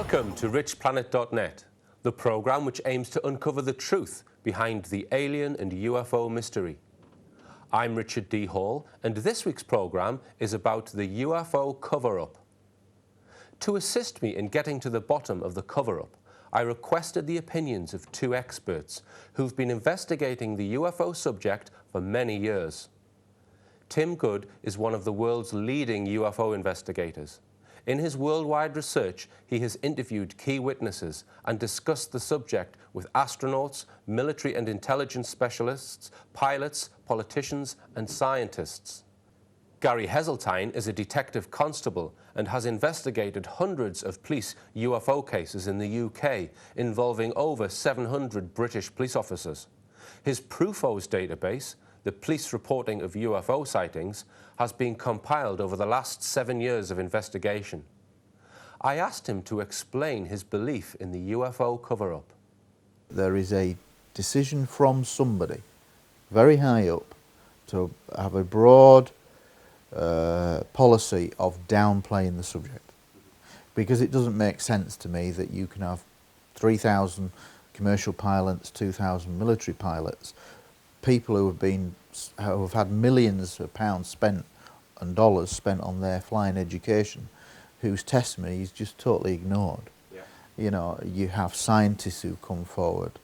Welcome to richplanet.net, the programme which aims to uncover the truth behind the alien and UFO mystery. I'm Richard D. Hall, and this week's programme is about the UFO Cover Up. To assist me in getting to the bottom of the cover-up, I requested the opinions of two experts who've been investigating the UFO subject for many years. Tim Good is one of the world's leading UFO investigators. In his worldwide research, he has interviewed key witnesses and discussed the subject with astronauts, military and intelligence specialists, pilots, politicians and scientists. Gary Heseltine is a detective constable and has investigated hundreds of police UFO cases in the UK, involving over 700 British police officers. His PRUFOS database, the police reporting of UFO sightings, has been compiled over the last 7 years of investigation. I asked him to explain his belief in the UFO cover-up. There is a decision from somebody very high up to have a broad policy of downplaying the subject, because it doesn't make sense to me that you can have 3,000 commercial pilots, 2,000 military pilots, people who have had millions of pounds spent and dollars spent on their flying education, whose testimony is just totally ignored. Yeah. You know, you have scientists who come forward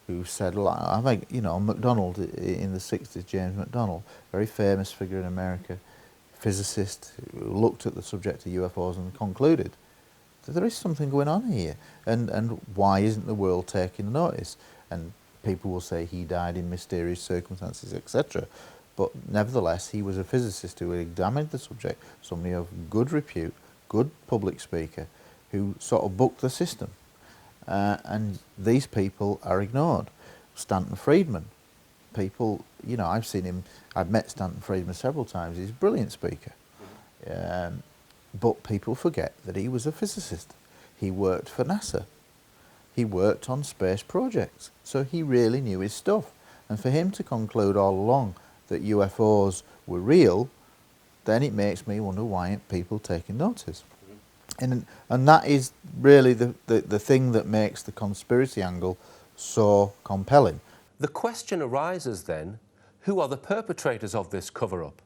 who said, I think, you know, McDonald in the 60s, James McDonald, very famous figure in America, physicist who looked at the subject of UFOs and concluded that there is something going on here, and why isn't the world taking notice? And people will say he died in mysterious circumstances, etc. But nevertheless, he was a physicist who examined the subject, somebody of good repute, good public speaker, who sort of booked the system. And these people are ignored. Stanton Friedman, people, you know, I've met Stanton Friedman several times, he's a brilliant speaker. But people forget that he was a physicist. He worked for NASA. He worked on space projects, so he really knew his stuff. And for him to conclude all along that UFOs were real, then it makes me wonder why aren't people taking notice. And that is really the thing that makes the conspiracy angle so compelling. The question arises then, who are the perpetrators of this cover-up?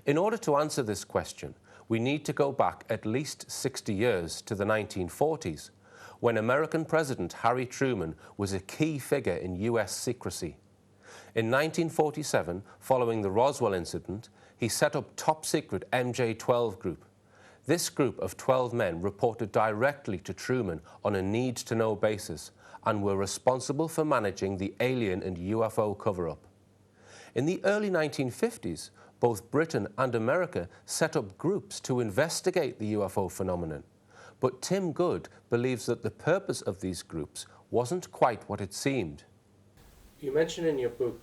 In order to answer this question, we need to go back at least 60 years to the 1940s, when American President Harry Truman was a key figure in US secrecy. In 1947, following the Roswell incident, he set up top-secret MJ-12 group. This group of 12 men reported directly to Truman on a need-to-know basis and were responsible for managing the alien and UFO cover-up. In the early 1950s, both Britain and America set up groups to investigate the UFO phenomenon. But Tim Good believes that the purpose of these groups wasn't quite what it seemed. You mention in your book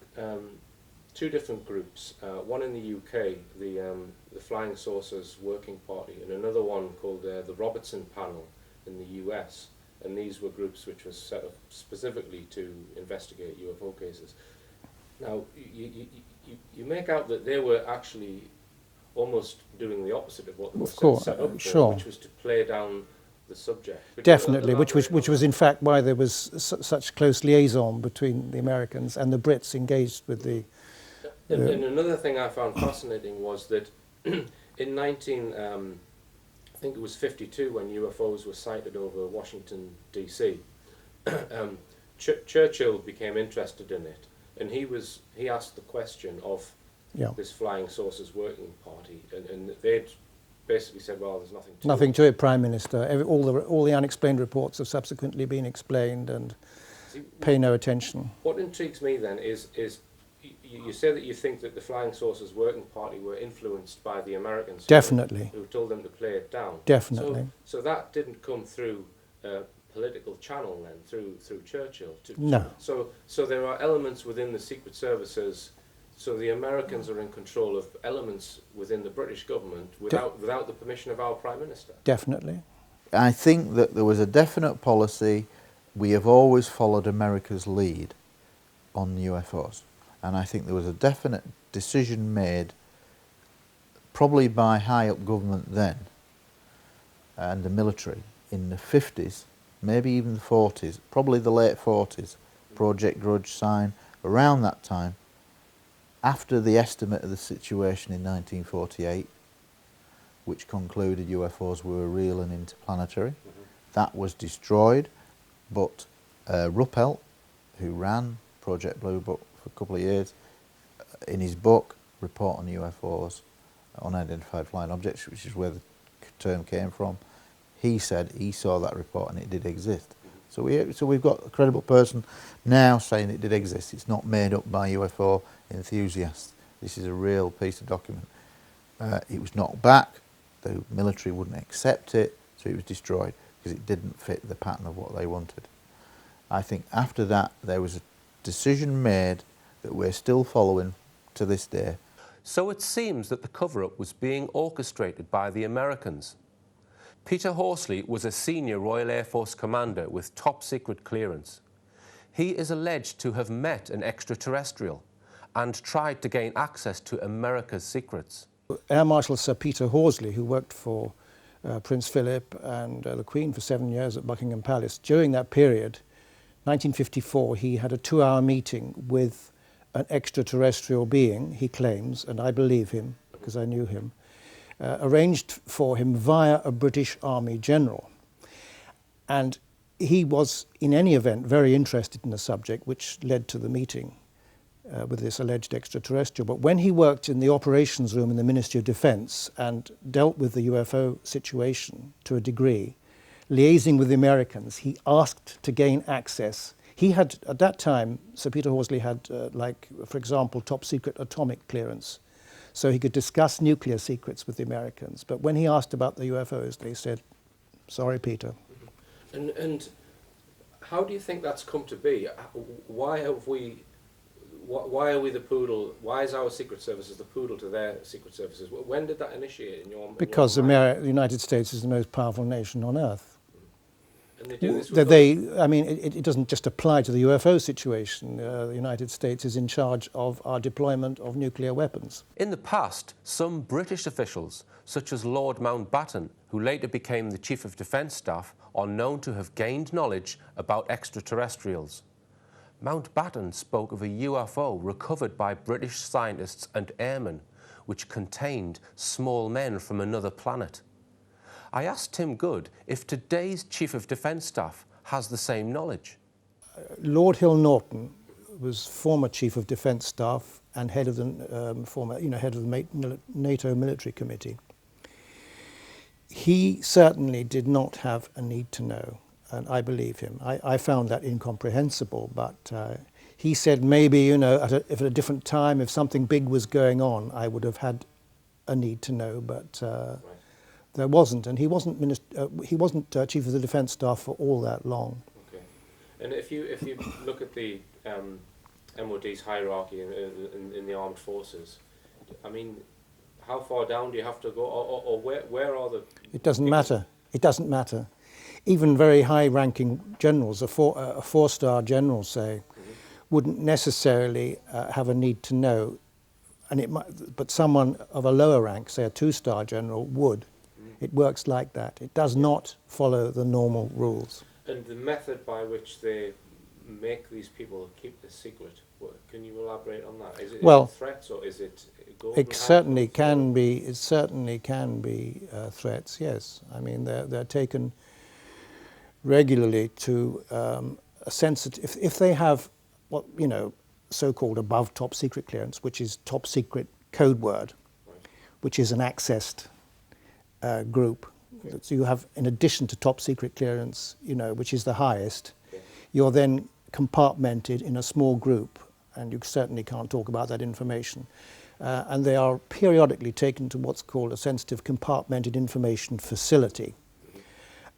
two different groups, one in the UK, the Flying Saucers Working Party, and another one called the Robertson Panel in the US. And these were groups which were set up specifically to investigate UFO cases. Now, you make out that they were actually almost doing the opposite of what they were set up for, which was to play down the subject. Definitely, which was in fact why there was such close liaison between the Americans and the Brits engaged with the... And another thing I found fascinating was that in I think it was 52 when UFOs were sighted over Washington DC, Churchill became interested in it, and he asked the question of this Flying Saucers Working Party, and they'd basically said, well, there's nothing to it. Prime Minister. All the unexplained reports have subsequently been explained, and pay no attention. What intrigues me then is you say that you think that the Flying Saucers Working Party were influenced by the Americans. Definitely. Who told them to play it down. Definitely. So that didn't come through a political channel then, through Churchill. No. So there are elements within the Secret Services. So the Americans are in control of elements within the British government without the permission of our Prime Minister. Definitely. I think that there was a definite policy. We have always followed America's lead on UFOs. And I think there was a definite decision made, probably by high-up government then, and the military, in the 50s, maybe even the 40s, probably the late 40s, Project Grudge sign, around that time, after the estimate of the situation in 1948, which concluded UFOs were real and interplanetary. That was destroyed, but Ruppelt, who ran Project Blue Book for a couple of years, in his book, Report on UFOs, Unidentified Flying Objects, which is where the term came from, he said he saw that report and it did exist. So we've got a credible person now saying it did exist. It's not made up by UFO enthusiasts. This is a real piece of document. It was knocked back. The military wouldn't accept it, so it was destroyed because it didn't fit the pattern of what they wanted. I think after that there was a decision made that we're still following to this day. So it seems that the cover-up was being orchestrated by the Americans. Peter Horsley was a senior Royal Air Force commander with top-secret clearance. He is alleged to have met an extraterrestrial and tried to gain access to America's secrets. Air Marshal Sir Peter Horsley, who worked for Prince Philip and the Queen for 7 years at Buckingham Palace, during that period, 1954, he had a 2-hour meeting with an extraterrestrial being, he claims, and I believe him because I knew him, arranged for him via a British Army general. And he was, in any event, very interested in the subject, which led to the meeting with this alleged extraterrestrial. But when he worked in the operations room in the Ministry of Defence and dealt with the UFO situation to a degree, liaising with the Americans, he asked to gain access. He had, at that time, Sir Peter Horsley had, like, for example, top-secret atomic clearance, so he could discuss nuclear secrets with the Americans. But when he asked about the UFOs, they said, sorry, Peter. And how do you think that's come to be? Why are we the poodle? Why is our secret services the poodle to their secret services? When did that initiate in your Because in your mind? the United States is the most powerful nation on earth. And they do this with I mean, it doesn't just apply to the UFO situation. The United States is in charge of our deployment of nuclear weapons. In the past, some British officials, such as Lord Mountbatten, who later became the Chief of Defence Staff, are known to have gained knowledge about extraterrestrials. Mountbatten spoke of a UFO recovered by British scientists and airmen, which contained small men from another planet. I asked Tim Good if today's Chief of Defence Staff has the same knowledge. Lord Hill Norton was former Chief of Defence Staff and head of the head of the NATO Military Committee. He certainly did not have a need to know, and I believe him. I found that incomprehensible, but he said maybe, if at a different time, if something big was going on, I would have had a need to know, but there wasn't, and he wasn't Chief of the Defence Staff for all that long. Okay, and if you look at the MOD's hierarchy in the armed forces, I mean, how far down do you have to go, or where are the? It doesn't matter. It doesn't matter. Even very high-ranking generals, a four-star general, say, wouldn't necessarily have a need to know, but someone of a lower rank, say a 2-star general, would. It works like that. It does not follow the normal rules. And the method by which they make these people keep the secret, can you elaborate on that? Is it threats, or is it golden It certainly can be. It certainly can be threats. Yes, I mean they're taken regularly to a sensitive. If they have what so-called above top secret clearance, which is top secret code word, which is an accessed group. Okay. So you have, in addition to top secret clearance, which is the highest, you're then compartmented in a small group, and you certainly can't talk about that information. And they are periodically taken to what's called a sensitive compartmented information facility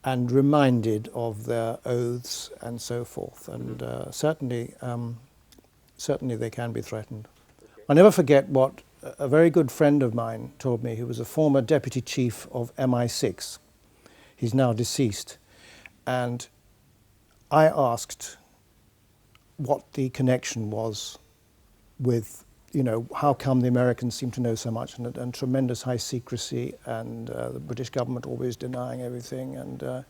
and reminded of their oaths and so forth. And certainly they can be threatened. Okay. I never forget what a very good friend of mine told me, who was a former deputy chief of MI6. He's now deceased. And I asked what the connection was with, how come the Americans seem to know so much, and tremendous high secrecy, and the British government always denying everything. And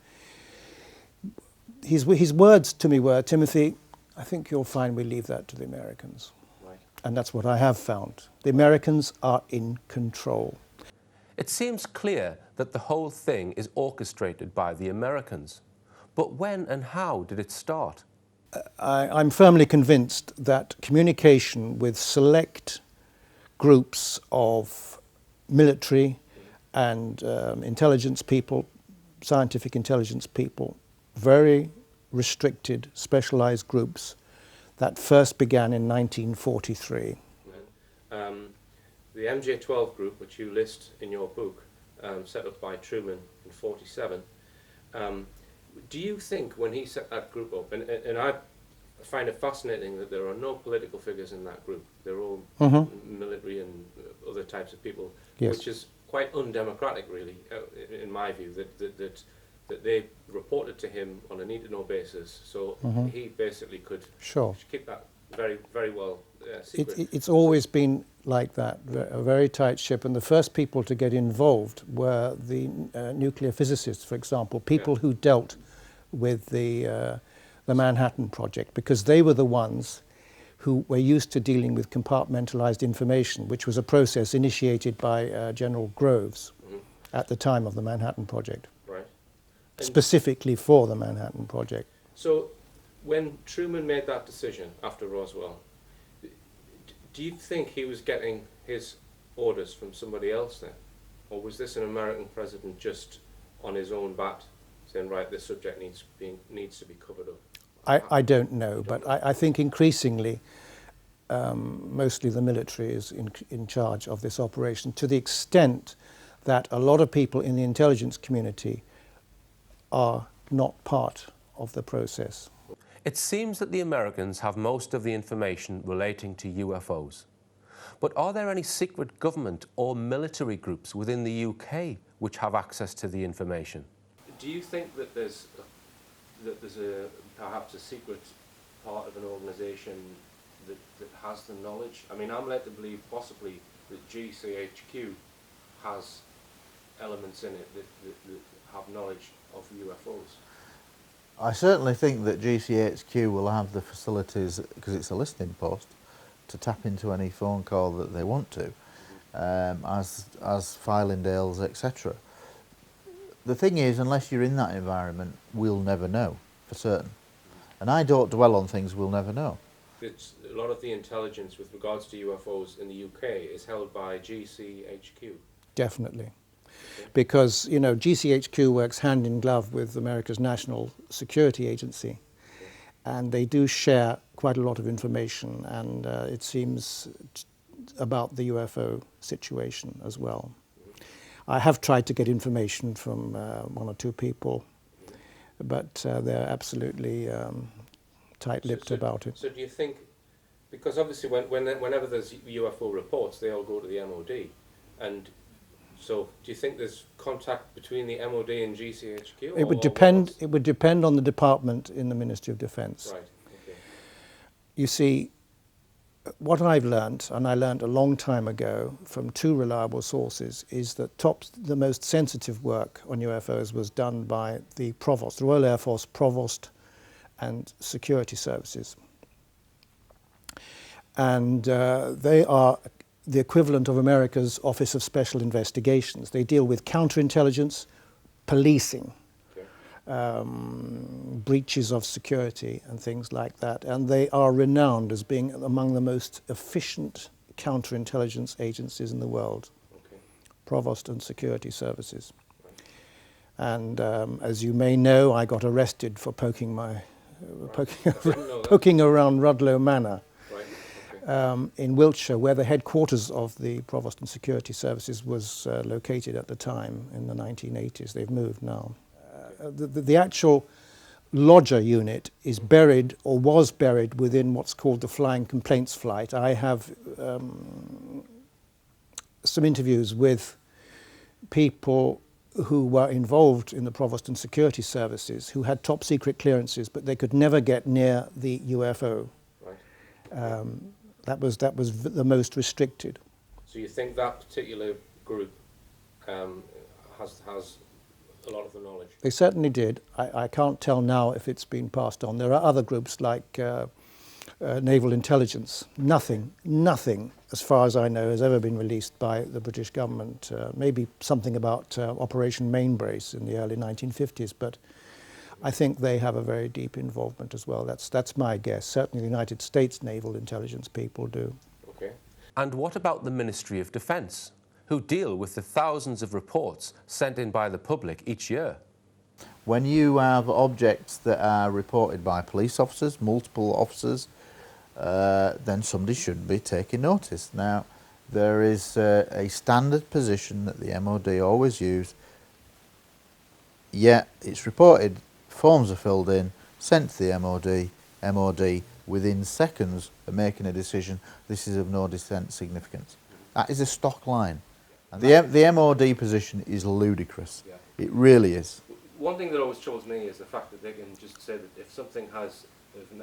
his words to me were, "Timothy, I think you'll find we leave that to the Americans." Right. And that's what I have found. The Americans are in control. It seems clear that the whole thing is orchestrated by the Americans. But when and how did it start? I'm firmly convinced that communication with select groups of military and intelligence people, scientific intelligence people, very restricted, specialized groups, that first began in 1943. The MJ12 group, which you list in your book, set up by Truman in 1947, do you think when he set that group up, and I find it fascinating that there are no political figures in that group, they're all military and other types of people, Yes. which is quite undemocratic really, in my view, that they reported to him on a need-to-know basis, so he basically could Sure. keep that very, very well secret. It's always been like that, a very tight ship, and the first people to get involved were the nuclear physicists, for example, people who dealt with the Manhattan Project, because they were the ones who were used to dealing with compartmentalized information, which was a process initiated by General Groves at the time of the Manhattan Project, Right. And specifically for the Manhattan Project. so when Truman made that decision after Roswell, do you think he was getting his orders from somebody else then? Or was this an American president just on his own bat saying, right, this subject needs to be covered up? I don't know, but I think increasingly, mostly the military is in charge of this operation, to the extent that a lot of people in the intelligence community are not part of the process. It seems that the Americans have most of the information relating to UFOs. But are there any secret government or military groups within the UK which have access to the information? Do you think that there's perhaps a secret part of an organisation that has the knowledge? I mean, I'm led to believe possibly that GCHQ has elements in it that have knowledge of UFOs. I certainly think that GCHQ will have the facilities, because it's a listening post, to tap into any phone call that they want to, as Filingdales, etc. The thing is, unless you're in that environment, we'll never know for certain. And I don't dwell on things we'll never know. It's, a lot of the intelligence with regards to UFOs in the UK is held by GCHQ. Definitely. Because, you know, GCHQ works hand in glove with America's National Security Agency, and they do share quite a lot of information, and it seems about the UFO situation as well. I have tried to get information from one or two people, but they're absolutely tight-lipped about it. So do you think, because obviously whenever there's UFO reports, they all go to the MOD, and so do you think there's contact between the MOD and GCHQ? It would depend. It would depend on the department in the Ministry of Defence. Right. Okay. You see, what I've learnt, and I learnt a long time ago from two reliable sources, is that the most sensitive work on UFOs was done by the Provost, the Royal Air Force Provost and Security Services. And they are the equivalent of America's Office of Special Investigations. They deal with counterintelligence, policing, breaches of security and things like that. And they are renowned as being among the most efficient counterintelligence agencies in the world. Provost and Security Services. And as you may know, I got arrested for poking around Rudloe Manor in Wiltshire, where the headquarters of the Provost and Security Services was located at the time in the 1980s. They've moved now. The actual lodger unit is buried, or was buried, within what's called the Flying Complaints Flight. I have some interviews with people who were involved in the Provost and Security Services who had top secret clearances, but they could never get near the UFO. Right. That was the most restricted. So you think that particular group has a lot of the knowledge. They certainly did. I can't tell now if it's been passed on. There are other groups like naval intelligence. Nothing, as far as I know, has ever been released by the British government. Maybe something about Operation Mainbrace in the early 1950s, but I think they have a very deep involvement as well. That's my guess. Certainly the United States naval intelligence people do. Okay. And what about the Ministry of Defence, who deal with the thousands of reports sent in by the public each year? When you have objects that are reported by police officers, multiple officers, then somebody should be taking notice. Now, there is a standard position that the MOD always use. Yeah, it's reported, forms are filled in, sent to the MOD within seconds of making a decision, this is of no distant significance. That is a stock line. And the MOD position is ludicrous. Yeah. It really is. One thing that always troubles me is the fact that they can just say that if something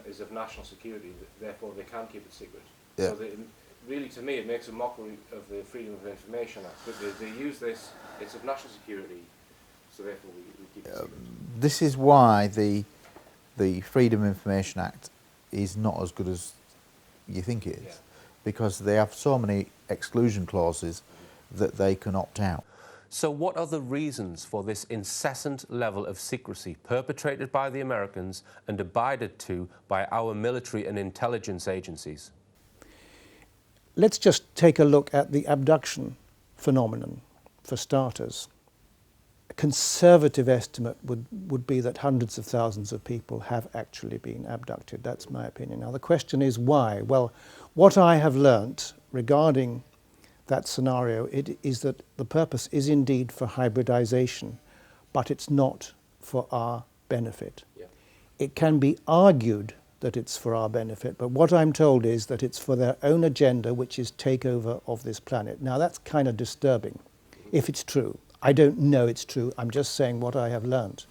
is of national security, therefore they can keep it secret. Yeah. So really, to me, it makes a mockery of the Freedom of Information Act. But they use this, it's of national security, so therefore we keep it secret. This is why the Freedom of Information Act is not as good as you think it is. Yeah. Because they have so many exclusion clauses that they can opt out. So what are the reasons for this incessant level of secrecy perpetrated by the Americans and abided to by our military and intelligence agencies? Let's just take a look at the abduction phenomenon, for starters. A conservative estimate would be that hundreds of thousands of people have actually been abducted. That's my opinion. Now, the question is why? Well, what I have learnt regarding that scenario is that the purpose is indeed for hybridization, but it's not for our benefit. Yeah. It can be argued that it's for our benefit, but what I'm told is that it's for their own agenda, which is takeover of this planet. Now, that's kind of disturbing, if it's true. I don't know it's true. I'm just saying what I have learnt.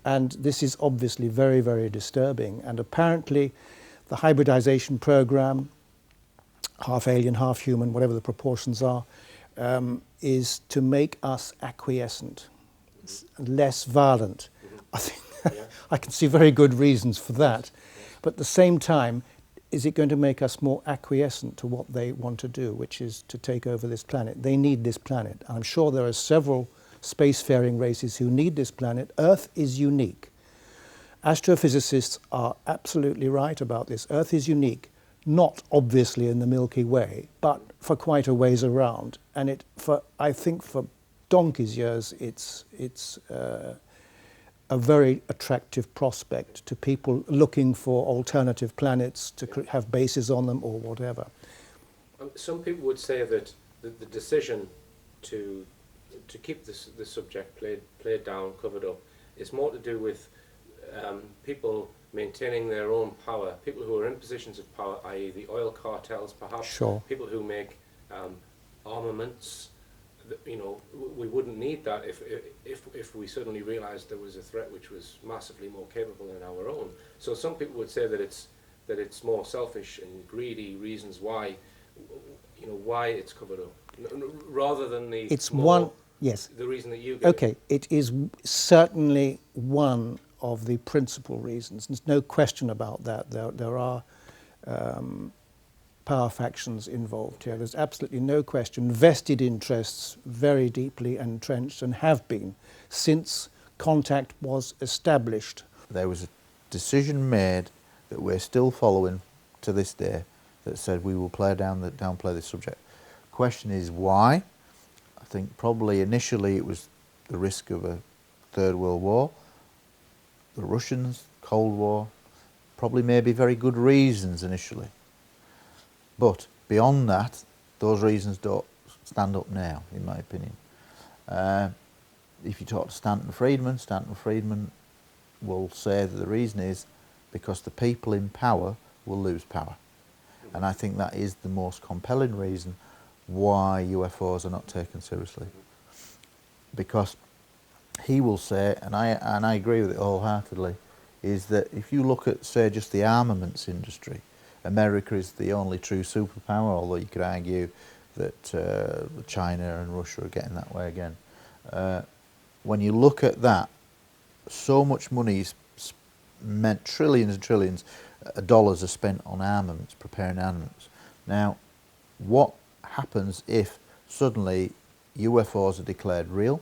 And this is obviously very, very disturbing. And apparently the hybridization program, half alien, half human, whatever the proportions are, is to make us acquiescent, less violent. I think I can see very good reasons for that. But at the same time, is it going to make us more acquiescent to what they want to do, which is to take over this planet? They need this planet. I'm sure there are several spacefaring races who need this planet. Earth is unique. Astrophysicists are absolutely right about this. Earth is unique, not obviously in the Milky Way, but for quite a ways around. And I think for donkey's years, it's a very attractive prospect to people looking for alternative planets to have bases on them or whatever. Some people would say that the decision to keep this subject played down, covered up, is more to do with people maintaining their own power, people who are in positions of power, i.e. the oil cartels perhaps, Sure. people who make armaments. You know, we wouldn't need that if we suddenly realised there was a threat which was massively more capable than our own. So some people would say that it's more selfish and greedy reasons why it's covered up, rather than the the reason that you gave. Okay, it is certainly one of the principal reasons. There's no question about that. There are power factions involved here. There's absolutely no question. Vested interests very deeply entrenched and have been since contact was established. There was a decision made that we're still following to this day that said we will downplay this subject. Question is why? I think probably initially it was the risk of a Third World War. The Russians, Cold War, probably maybe very good reasons initially. But beyond that, those reasons don't stand up now, in my opinion. If you talk to Stanton Friedman will say that the reason is because the people in power will lose power. And I think that is the most compelling reason why UFOs are not taken seriously. Because he will say, and I agree with it wholeheartedly, is that if you look at, say, just the armaments industry, America is the only true superpower, although you could argue that China and Russia are getting that way again. when you look at that, so much money is meant, trillions and trillions of dollars are spent on armaments, preparing armaments. Now, what happens if suddenly UFOs are declared real,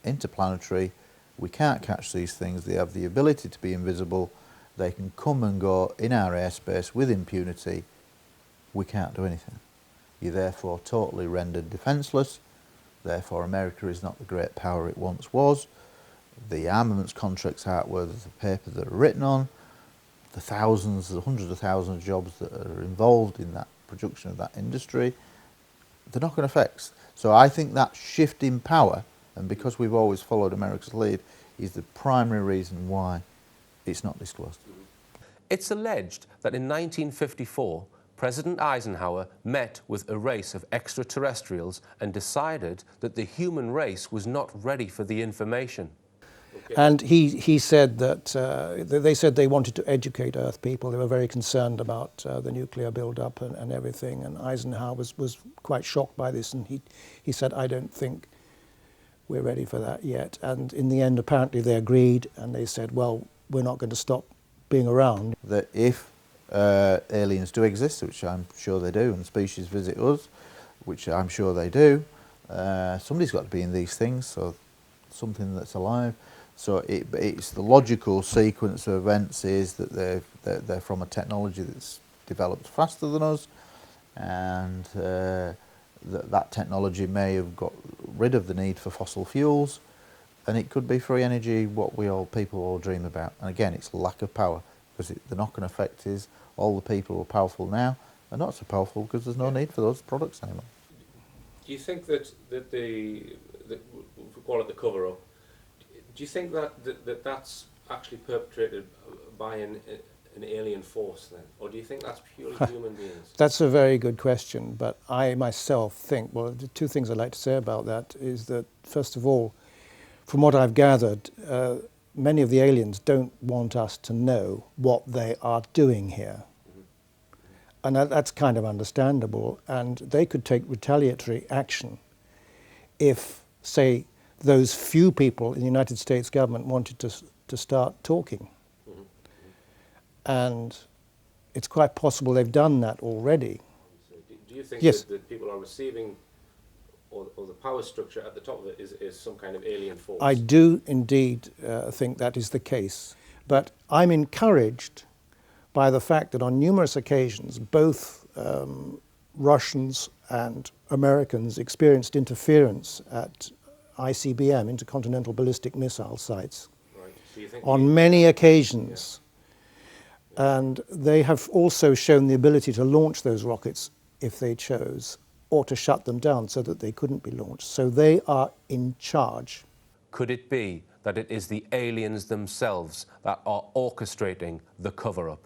interplanetary, we can't catch these things, they have the ability to be invisible, they can come and go in our airspace with impunity, we can't do anything. You're therefore totally rendered defenceless, therefore America is not the great power it once was, the armaments contracts aren't worth the paper that are written on, the thousands, the hundreds of thousands of jobs that are involved in that production of that industry, they're not going to fix. So I think that shift in power, and because we've always followed America's lead, is the primary reason why it's not disclosed. It's alleged that in 1954, President Eisenhower met with a race of extraterrestrials and decided that the human race was not ready for the information. And he said that they said they wanted to educate Earth people. They were very concerned about the nuclear build-up and everything. And Eisenhower was quite shocked by this. And he said, I don't think we're ready for that yet. And in the end, apparently they agreed. And they said, well, we're not going to stop being around. That if aliens do exist, which I'm sure they do, and species visit us, which I'm sure they do, somebody's got to be in these things, so something that's alive. So it's the logical sequence of events is that they're from a technology that's developed faster than us, and that technology may have got rid of the need for fossil fuels, and it could be free energy, what people all dream about. And again, it's lack of power, because the knock-on effect is all the people who are powerful now are not so powerful because there's no need for those products anymore. Do you think that we call it the cover-up, do you think that's actually perpetrated by an alien force then? Or do you think that's purely human beings? That's a very good question, but I myself think, well, the two things I'd like to say about that is that, first of all, from what I've gathered, many of the aliens don't want us to know what they are doing here. And that's kind of understandable, and they could take retaliatory action if, say, those few people in the United States government wanted to start talking. And it's quite possible they've done that already. So do you think yes. that people are receiving, or the power structure at the top of it is some kind of alien force? I do indeed think that is the case. But I'm encouraged by the fact that on numerous occasions, both Russians and Americans experienced interference at ICBM, intercontinental ballistic missile sites, right. So you think on many occasions. Yeah. And they have also shown the ability to launch those rockets if they chose, or to shut them down so that they couldn't be launched. So they are in charge. Could it be that it is the aliens themselves that are orchestrating the cover-up?